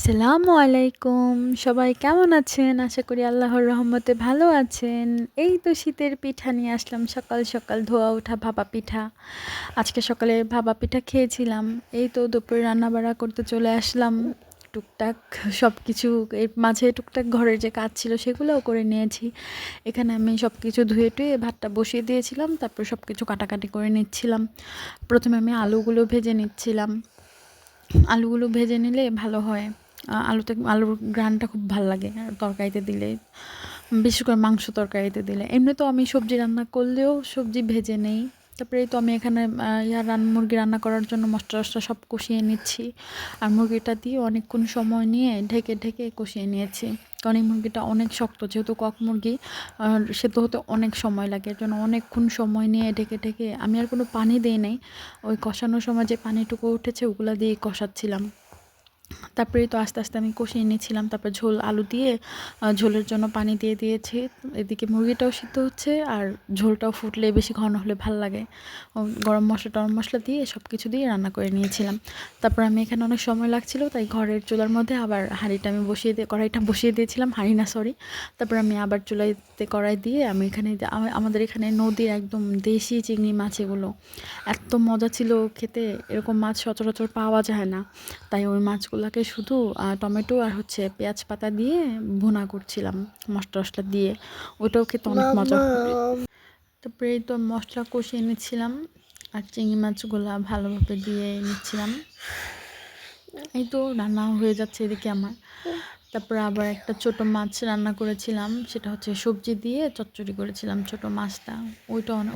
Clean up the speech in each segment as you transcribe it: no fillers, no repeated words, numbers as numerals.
আসসালামু আলাইকুম। সবাই কেমন আছেন? আশা করি আল্লাহর রহমতে ভালো আছেন। এই তো শীতের পিঠা নিয়ে আসলাম সকাল সকাল ধোয়া ওঠা ভাপা পিঠা। আজকে সকালে ভাপা পিঠা খেয়েছিলাম। এই তো দুপুরে রান্নাবাড়া করতে চলে আসলাম। টুকটাক সব কিছু এর মাঝে টুকটাক ঘরের যে কাজ ছিল সেগুলোও করে নিয়েছি। এখানে আমি সব কিছু ধুয়ে টুয়ে ভাতটা বসিয়ে দিয়েছিলাম। তারপর সব কিছু কাটাকাটি করে নিচ্ছিলাম। প্রথমে আমি আলুগুলো ভেজে নিচ্ছিলাম। আলুগুলো ভেজে নিলে ভালো হয়। আলুর ঘ্রাণটা খুব ভাল লাগে তরকারিতে দিলে, বিশেষ করে মাংস তরকারিতে দিলে। এমনি তো আমি সবজি রান্না করলেও সবজি ভেজে নেই। তারপরে তো আমি এখানে মুরগি রান্না করার জন্য মশলা টশলা সব কষিয়ে নিচ্ছি। আর মুরগিটা দিয়ে অনেকক্ষণ সময় নিয়ে ঢেকে ঢেকে কষিয়ে নিয়েছি, কারণ এই মুরগিটা অনেক শক্ত, যেহেতু কক মুরগি সেদ্ধ হতে অনেক সময় লাগে। এর জন্য অনেকক্ষণ সময় নিয়ে ঢেকে ঢেকে আমি আর কোনো পানি দিই নাই। ওই কষানোর সময় যে পানিটুকু উঠেছে ওগুলো দিয়ে কষাচ্ছিলাম। তারপরেই তো আস্তে আস্তে আমি কষিয়ে নিয়েছিলাম। তারপর আলু দিয়ে ঝোলের জন্য পানি দিয়ে দিয়েছি। এদিকে মুরগিটাও সিদ্ধ হচ্ছে আর ঝোলটাও ফুটলে বেশি ঘন হলে ভাল লাগে। গরম মশলা টরম মশলা দিয়ে সব কিছু দিয়ে রান্না করে নিয়েছিলাম। তারপর আমি এখানে অনেক সময় লাগছিল, তাই ঘরের চুলার মধ্যে আবার কড়াইটা বসিয়ে দিয়েছিলাম। হাঁড়ি না, সরি। তারপর আমি আবার চুলাইতে কড়াই দিয়ে আমি এখানে আমাদের এখানে নদীর একদম দেশি চিংড়ি মাছ, এগুলো এত মজা ছিল খেতে। এরকম মাছ সচরাচর পাওয়া যায় না। তাই ওই মাছগুলোকে শুধু টমেটো আর পেঁয়াজ পাতা দিয়ে ভুনা করছিলাম মশলা টশলা দিয়ে। ওইটাও খেতে অনেক মজা হবে। তারপরে এই তো মশলা কষিয়ে নিচ্ছিলাম আর চিংড়ি মাছগুলো ভালোভাবে দিয়ে নিচ্ছিলাম। এই তো রান্না হয়ে যাচ্ছে এদিকে আমার। তারপরে আবার একটা ছোট মাছ রান্না করেছিলাম, সেটা সবজি দিয়ে চচ্চড়ি করেছিলাম ছোট মাছটা।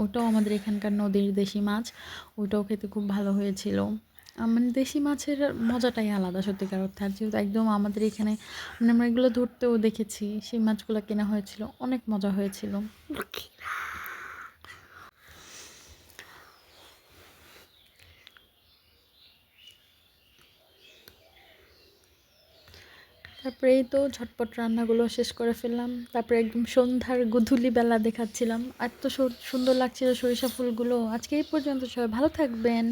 ওইটাও আমাদের এখানকার নদীর দেশি মাছ। ওইটাও খেতে খুব ভালো হয়েছিল। মানে দেশি মাছের মজাটাই আলাদা সত্যিকার অর্থে। আর যেহেতু একদম আমাদের এখানে মানে আমরা এগুলো ধরতেও দেখেছি, সেই মাছগুলো কেনা হয়েছিল, অনেক মজা হয়েছিল। তারপরে এই তো ঝটপট রান্নাগুলো শেষ করে ফেললাম। তারপরে একদম সন্ধ্যার গোধূলি বেলা দেখাচ্ছিলাম। এত সুন্দর লাগছিল সরিষা ফুলগুলো। আজকে এই পর্যন্ত, সবাই ভালো থাকবেন।